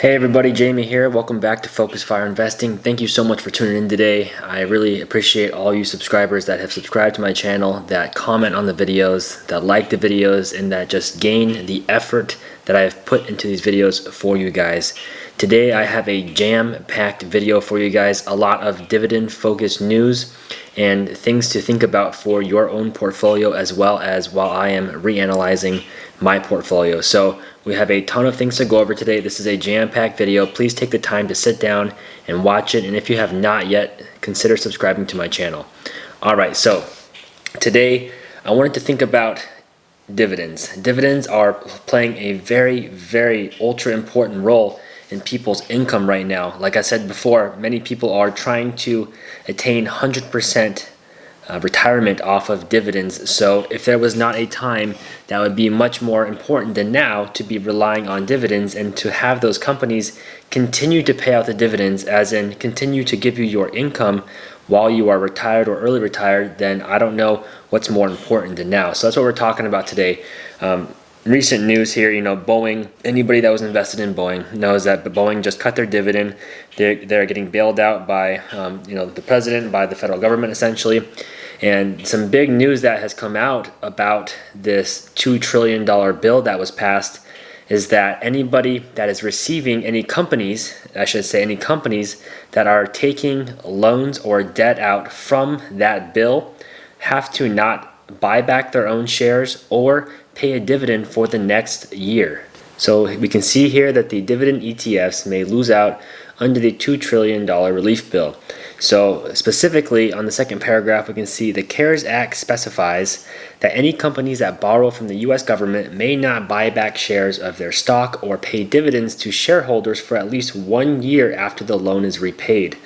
Hey everybody, Jamie here. Welcome back to Focus Fire Investing. Thank you so much for tuning in today. I really appreciate all you subscribers that have subscribed to my channel, that comment on the videos, that like the videos, and that just gain the effort that I have put into these videos for you guys. Today I have a jam-packed video for you guys, a lot of dividend-focused news and things to think about for your own portfolio, as well as while I am reanalyzing my portfolio. So we have a ton of things to go over today. This is a jam-packed video. Please take the time to sit down and watch it, and if you have not yet, consider subscribing to my channel. Alright, so today I wanted to think about dividends. Dividends are playing a very ultra important role in people's income right now. Like I said before, many people are trying to attain 100% retirement off of dividends. So if there was not a time that would be much more important than now to be relying on dividends and to have those companies continue to pay out the dividends, as in continue to give you your income while you are retired or early retired, then I don't know what's more important than now. So that's what we're talking about today. Recent news here, Boeing, anybody that was invested in Boeing knows that Boeing just cut their dividend. They're getting bailed out by the president, by the federal government essentially. And some big news that has come out about this $2 trillion bill that was passed is that anybody that is receiving any companies that are taking loans or debt out from that bill have to not buy back their own shares or pay a dividend for the next year. So we can see here that the dividend ETFs may lose out under the $2 trillion relief bill. So specifically on the second paragraph, we can see the CARES Act specifies that any companies that borrow from the US government may not buy back shares of their stock or pay dividends to shareholders for at least 1 year after the loan is repaid.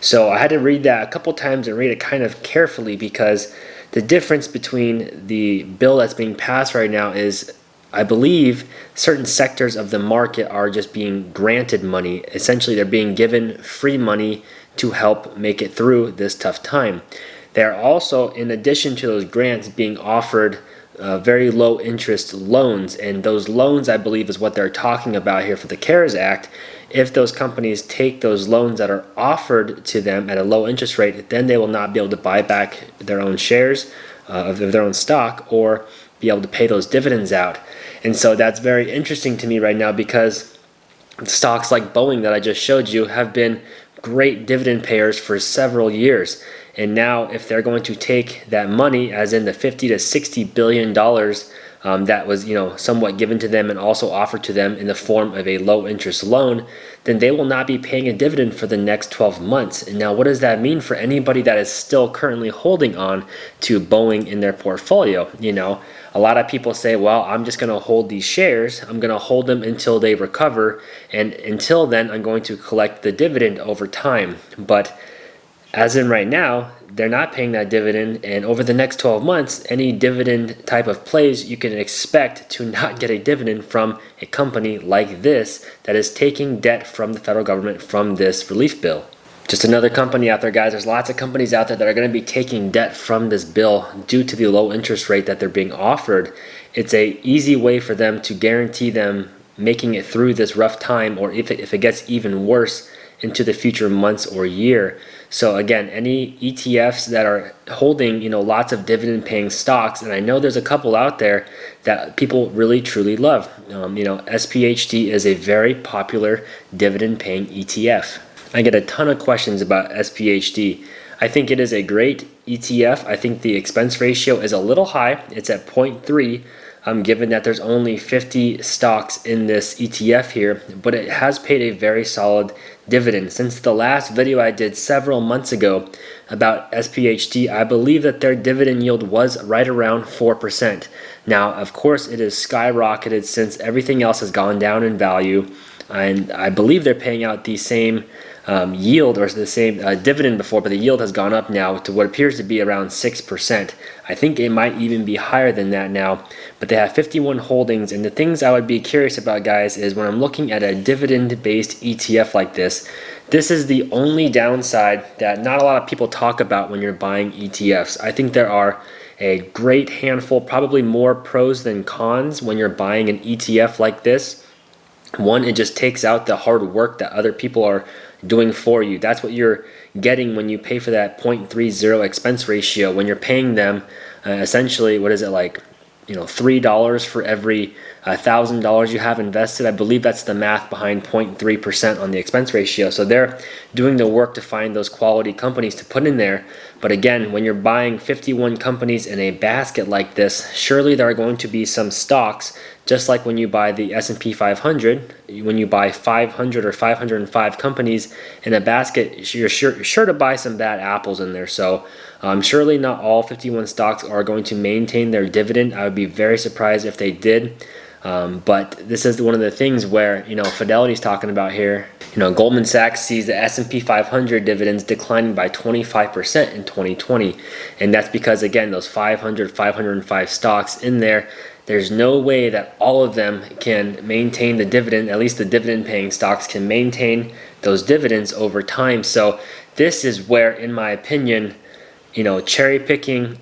So I had to read that a couple times and read it kind of carefully, because the difference between the bill that's being passed right now is, I believe, certain sectors of the market are just being granted money. Essentially, they're being given free money to help make it through this tough time. They're also, in addition to those grants, being offered very low interest loans, and those loans, I believe, is what they're talking about here for the CARES Act. If those companies take those loans that are offered to them at a low interest rate, then they will not be able to buy back their own shares of their own stock or be able to pay those dividends out. And so that's very interesting to me right now, because stocks like Boeing that I just showed you have been great dividend payers for several years. And now if they're going to take that money, as in the $50 to $60 billion that was somewhat given to them and also offered to them in the form of a low interest loan, then they will not be paying a dividend for the next 12 months. And now what does that mean for anybody that is still currently holding on to Boeing in their portfolio? A lot of people say, well, I'm just going to hold these shares. I'm going to hold them until they recover, and until then I'm going to collect the dividend over time. But as in right now, they're not paying that dividend, and over the next 12 months, any dividend type of plays, you can expect to not get a dividend from a company like this that is taking debt from the federal government from this relief bill. Just another company out there, guys. There's lots of companies out there that are going to be taking debt from this bill due to the low interest rate that they're being offered. It's an easy way for them to guarantee them making it through this rough time, or if it gets even worse, into the future months or year. So again, any ETFs that are holding lots of dividend paying stocks, and I know there's a couple out there that people really truly love. SPHD is a very popular dividend paying ETF. I get a ton of questions about SPHD. I think it is a great ETF. I think the expense ratio is a little high. It's at 0.3. Given that there's only 50 stocks in this ETF here, but it has paid a very solid dividend. Since the last video I did several months ago about SPHD, I believe that their dividend yield was right around 4%. Now, of course, it has skyrocketed since everything else has gone down in value, and I believe they're paying out the same yield or the same dividend before, but the yield has gone up now to what appears to be around 6%. I think it might even be higher than that now, but they have 51 holdings. And the things I would be curious about, guys, is when I'm looking at a dividend based ETF like this is the only downside that not a lot of people talk about when you're buying ETFs. I think there are a great handful, probably more pros than cons, when you're buying an ETF like this. One, it just takes out the hard work that other people are doing for you. That's what you're getting when you pay for that 0.30 expense ratio. When you're paying them, essentially, what is it like? $3 for every $1,000 you have invested. I believe that's the math behind 0.3% on the expense ratio. So they're doing the work to find those quality companies to put in there. But again, when you're buying 51 companies in a basket like this, surely there are going to be some stocks, just like when you buy the S&P 500, when you buy 500 or 505 companies in a basket, you're sure to buy some bad apples in there. So surely not all 51 stocks are going to maintain their dividend. I would be very surprised if they did. But this is one of the things where, Fidelity's talking about here. Goldman Sachs sees the S&P 500 dividends declining by 25% in 2020. And that's because, again, those 500, 505 stocks in there, there's no way that all of them can maintain the dividend. At least the dividend paying stocks can maintain those dividends over time. So this is where, in my opinion, cherry picking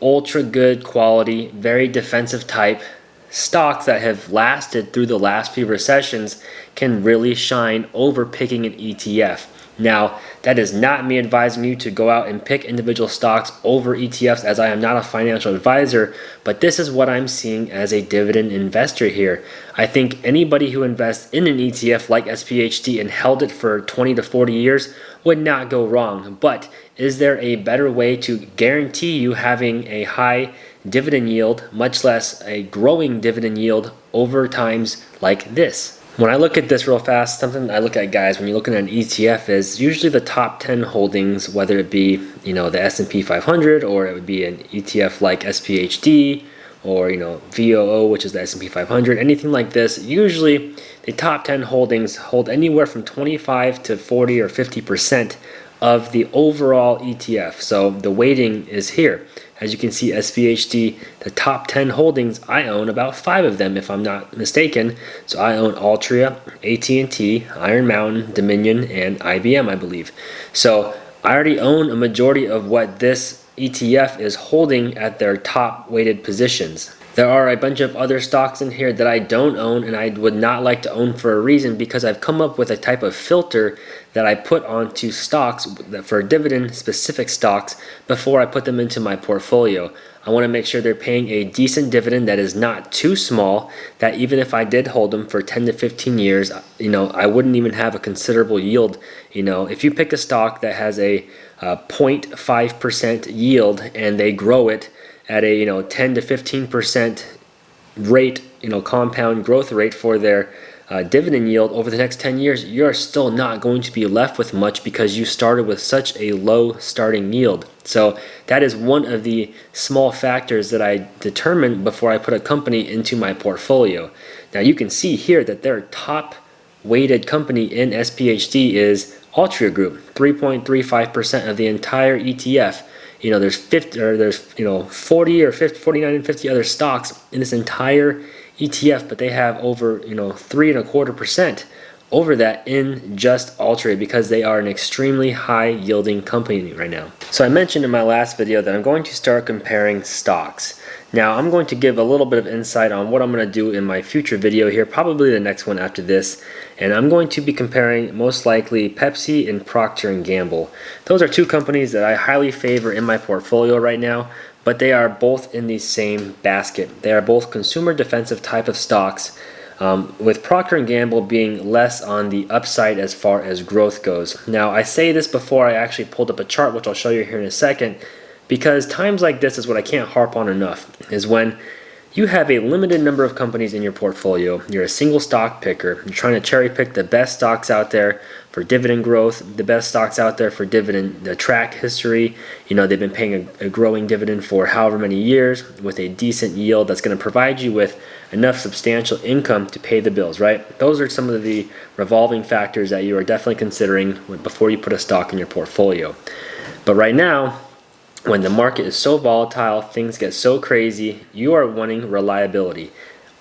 ultra good quality, very defensive type stocks that have lasted through the last few recessions can really shine over picking an ETF. Now, that is not me advising you to go out and pick individual stocks over ETFs, as I am not a financial advisor, but this is what I'm seeing as a dividend investor here. I think anybody who invests in an ETF like SPHD and held it for 20 to 40 years would not go wrong. But is there a better way to guarantee you having a high dividend yield, much less a growing dividend yield over times like this? When I look at this real fast, something I look at, guys, when you're looking at an ETF is usually the top 10 holdings, whether it be, the S&P 500, or it would be an ETF like SPHD, or, VOO, which is the S&P 500, anything like this. Usually the top 10 holdings hold anywhere from 25 to 40 or 50% of the overall ETF. So the weighting is here. As you can see, SPHD, the top 10 holdings, I own about 5 of them if I'm not mistaken. So I own Altria, AT&T, Iron Mountain, Dominion, and IBM, I believe. So I already own a majority of what this ETF is holding at their top weighted positions. There are a bunch of other stocks in here that I don't own and I would not like to own for a reason, because I've come up with a type of filter that I put onto stocks for dividend specific stocks before I put them into my portfolio. I want to make sure they're paying a decent dividend that is not too small, that even if I did hold them for 10 to 15 years, I wouldn't even have a considerable yield. If you pick a stock that has a 0.5% yield and they grow it at a 10 to 15% rate, compound growth rate for their dividend yield over the next 10 years, you're still not going to be left with much because you started with such a low starting yield. So that is one of the small factors that I determine before I put a company into my portfolio. Now you can see here that their top weighted company in SPHD is Altria Group, 3.35% of the entire ETF. There's 50 or there's 40 or 50, 49 and 50 other stocks in this entire ETF, but they have over 3.25% over that in just Altria, because they are an extremely high yielding company right now. So I mentioned in my last video that I'm going to start comparing stocks. Now I'm going to give a little bit of insight on what I'm going to do in my future video here, probably the next one after this, and I'm going to be comparing most likely Pepsi and Procter & Gamble. Those are two companies that I highly favor in my portfolio right now, but they are both in the same basket. They are both consumer defensive type of stocks, with Procter & Gamble being less on the upside as far as growth goes. Now I say this before I actually pulled up a chart, which I'll show you here in a second, because times like this is what I can't harp on enough, is when you have a limited number of companies in your portfolio, you're a single stock picker, you're trying to cherry pick the best stocks out there for dividend growth, the best stocks out there for dividend, the track history. They've been paying a growing dividend for however many years with a decent yield that's going to provide you with enough substantial income to pay the bills, right? Those are some of the revolving factors that you are definitely considering before you put a stock in your portfolio. But right now, when the market is so volatile, things get so crazy, you are wanting reliability.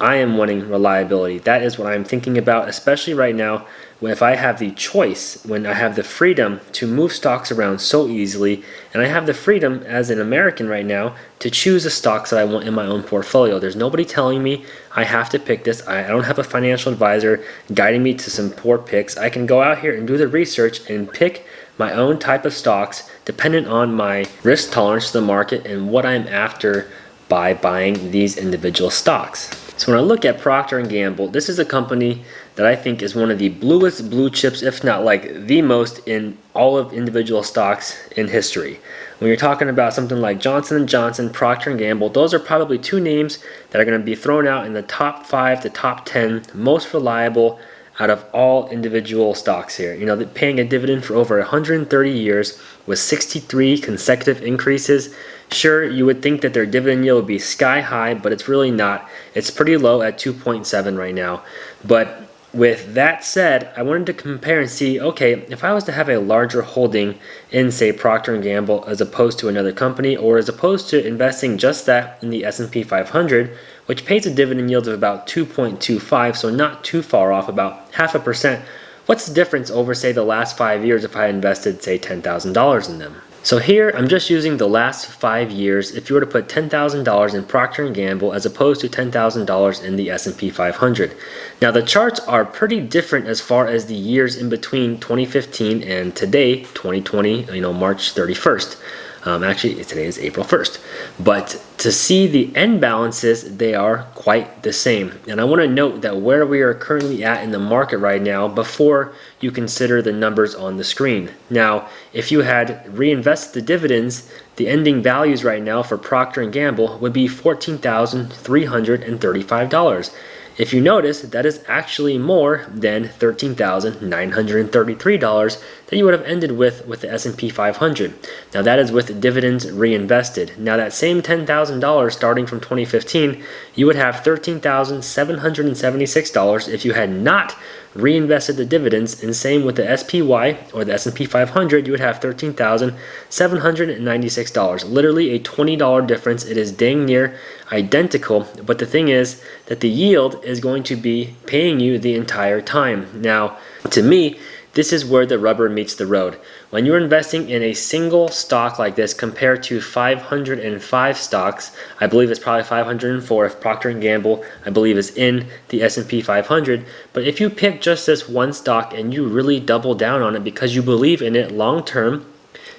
I am wanting reliability. That is what I'm thinking about, especially right now, if I have the choice, when I have the freedom to move stocks around so easily, and I have the freedom as an American right now to choose the stocks that I want in my own portfolio. There's nobody telling me I have to pick this. I don't have a financial advisor guiding me to some poor picks. I can go out here and do the research and pick my own type of stocks dependent on my risk tolerance to the market and what I'm after by buying these individual stocks. So when I look at Procter & Gamble, this is a company that I think is one of the bluest blue chips, if not like the most in all of individual stocks in history. When you're talking about something like Johnson & Johnson, Procter & Gamble, those are probably two names that are going to be thrown out in the top 5 to top 10 most reliable out of all individual stocks here. You know, paying a dividend for over 130 years with 63 consecutive increases. Sure, you would think that their dividend yield would be sky high, but it's really not. It's pretty low at 2.7 right now. But with that said, I wanted to compare and see, okay, if I was to have a larger holding in, say, Procter & Gamble as opposed to another company, or as opposed to investing just that in the S&P 500, which pays a dividend yield of about 2.25, so not too far off, about 0.5%, what's the difference over, say, the last 5 years if I invested, say, $10,000 in them? So here, I'm just using the last 5 years. If you were to put $10,000 in Procter & Gamble as opposed to $10,000 in the S&P 500. Now, the charts are pretty different as far as the years in between 2015 and today, 2020, March 31st. Actually, today is April 1st. But to see the end balances, they are quite the same. And I want to note that where we are currently at in the market right now before you consider the numbers on the screen. Now, if you had reinvested the dividends, the ending values right now for Procter & Gamble would be $14,335. If you notice, that is actually more than $13,933 that you would have ended with the S&P 500. Now that is with dividends reinvested. Now that same $10,000 starting from 2015, you would have $13,776 if you had not reinvested the dividends, and same with the SPY or the S&P 500, you would have $13,796. Literally a $20 difference. It is dang near identical, but the thing is that the yield is going to be paying you the entire time. Now, to me, this is where the rubber meets the road. When you're investing in a single stock like this compared to 505 stocks, I believe it's probably 504 if Procter & Gamble, I believe, is in the S&P 500. But if you pick just this one stock and you really double down on it because you believe in it long term,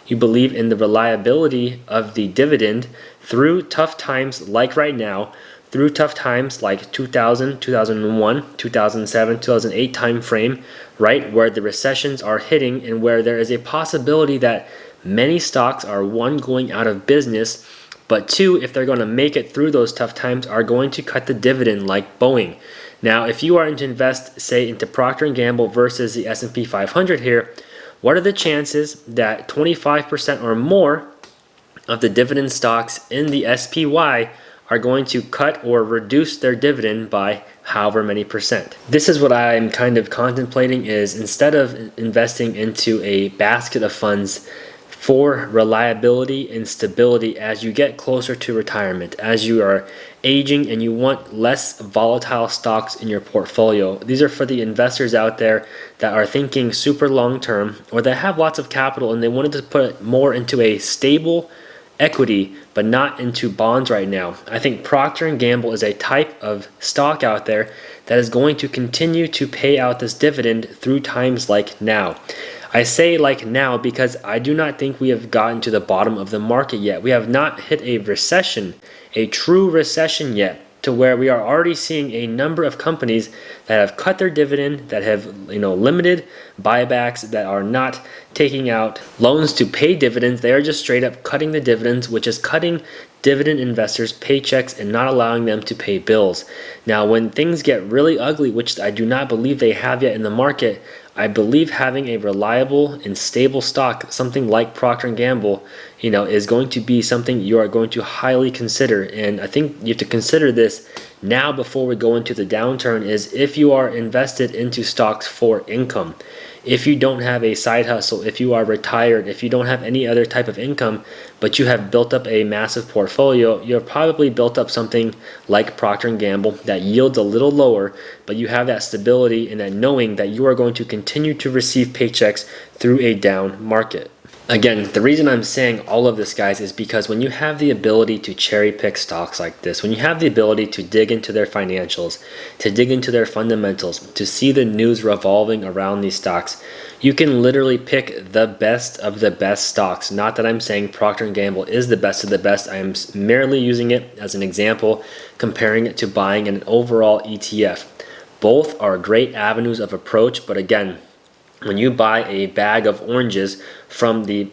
you believe in the reliability of the dividend through tough times like right now, through tough times like 2000, 2001, 2007, 2008 time frame, right, where the recessions are hitting and where there is a possibility that many stocks are, one, going out of business, but two, if they're going to make it through those tough times, are going to cut the dividend like Boeing. Now, if you are to invest, say, into Procter & Gamble versus the S&P 500 here, what are the chances that 25% or more of the dividend stocks in the SPY are going to cut or reduce their dividend by however many percent? This is what I'm kind of contemplating, is instead of investing into a basket of funds for reliability and stability as you get closer to retirement, as you are aging and you want less volatile stocks in your portfolio. These are for the investors out there that are thinking super long term, or that have lots of capital and they wanted to put more into a stable equity but not into bonds right now. I think Procter & Gamble is a type of stock out there that is going to continue to pay out this dividend through times like now. I say like now because I do not think we have gotten to the bottom of the market yet. We have not hit a recession, a true recession yet, to where we are already seeing a number of companies that have cut their dividend, that have limited buybacks, that are not taking out loans to pay dividends. They are just straight up cutting the dividends, which is cutting dividend investors' paychecks and not allowing them to pay bills. Now, when things get really ugly, which I do not believe they have yet in the market, I believe having a reliable and stable stock, something like Procter & Gamble, is going to be something you are going to highly consider. And I think you have to consider this now before we go into the downturn, is if you are invested into stocks for income. If you don't have a side hustle, if you are retired, if you don't have any other type of income, but you have built up a massive portfolio, you have probably built up something like Procter & Gamble that yields a little lower, but you have that stability and that knowing that you are going to continue to receive paychecks through a down market. Again, the reason I'm saying all of this, guys, is because when you have the ability to cherry pick stocks like this, when you have the ability to dig into their financials, to dig into their fundamentals, to see the news revolving around these stocks, you can literally pick the best of the best stocks. Not that I'm saying Procter & Gamble is the best of the best. I am merely using it as an example, comparing it to buying an overall ETF. Both are great avenues of approach, but again, when you buy a bag of oranges from the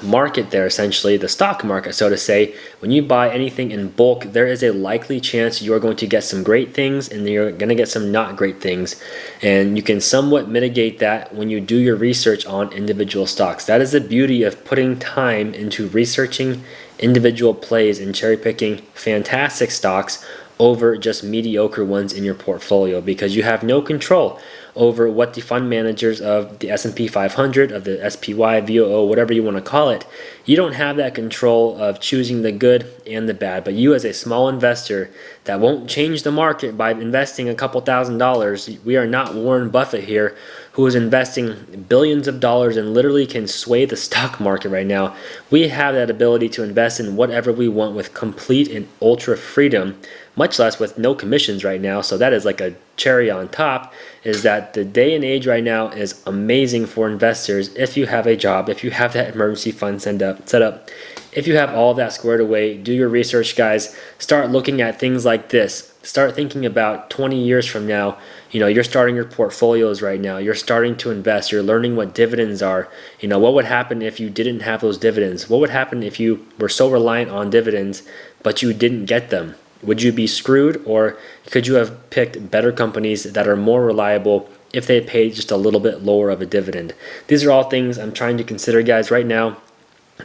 market there, essentially the stock market, so to say, when you buy anything in bulk, there is a likely chance you're going to get some great things and you're going to get some not great things. And you can somewhat mitigate that when you do your research on individual stocks. That is the beauty of putting time into researching individual plays and cherry picking fantastic stocks over just mediocre ones in your portfolio, because you have no control over what the fund managers of the S&P 500, of the SPY, VOO, whatever you want to call it, you don't have that control of choosing the good and the bad. But you, as a small investor that won't change the market by investing a couple $1,000s, we are not Warren Buffett here, who is investing billions of dollars and literally can sway the stock market right now. We have that ability to invest in whatever we want with complete and ultra freedom, much less with no commissions right now. So that is like a cherry on top, is that the day and age right now is amazing for investors if you have a job, if you have that emergency fund set up, if you have all of that squared away. Do your research, guys. Start looking at things like this. Start thinking about 20 years from now. You're starting your portfolios right now. You're starting to invest. You're learning what dividends are. What would happen if you didn't have those dividends? What would happen if you were so reliant on dividends but you didn't get them? Would you be screwed, or could you have picked better companies that are more reliable if they paid just a little bit lower of a dividend? These are all things I'm trying to consider, guys, right now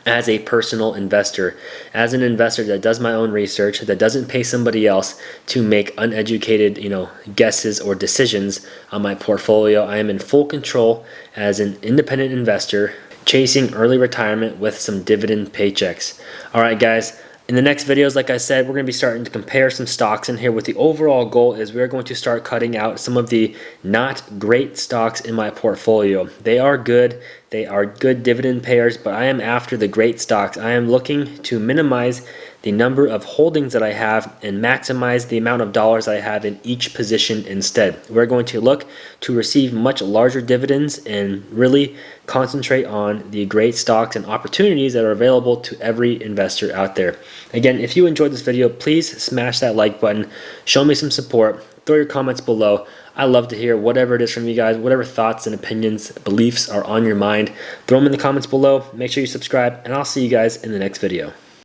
as a personal investor, as an investor that does my own research, that doesn't pay somebody else to make uneducated, guesses or decisions on my portfolio. I am in full control as an independent investor, chasing early retirement with some dividend paychecks. All right, guys. In the next videos, like I said, we're going to be starting to compare some stocks in here, with the overall goal is we're going to start cutting out some of the not great stocks in my portfolio. They are good dividend payers, but I am after the great stocks. I am looking to minimize the number of holdings that I have and maximize the amount of dollars I have in each position instead. We're going to look to receive much larger dividends and really concentrate on the great stocks and opportunities that are available to every investor out there. Again, if you enjoyed this video, please smash that like button. Show me some support. Throw your comments below. I love to hear whatever it is from you guys, whatever thoughts and opinions, beliefs are on your mind. Throw them in the comments below. Make sure you subscribe, and I'll see you guys in the next video.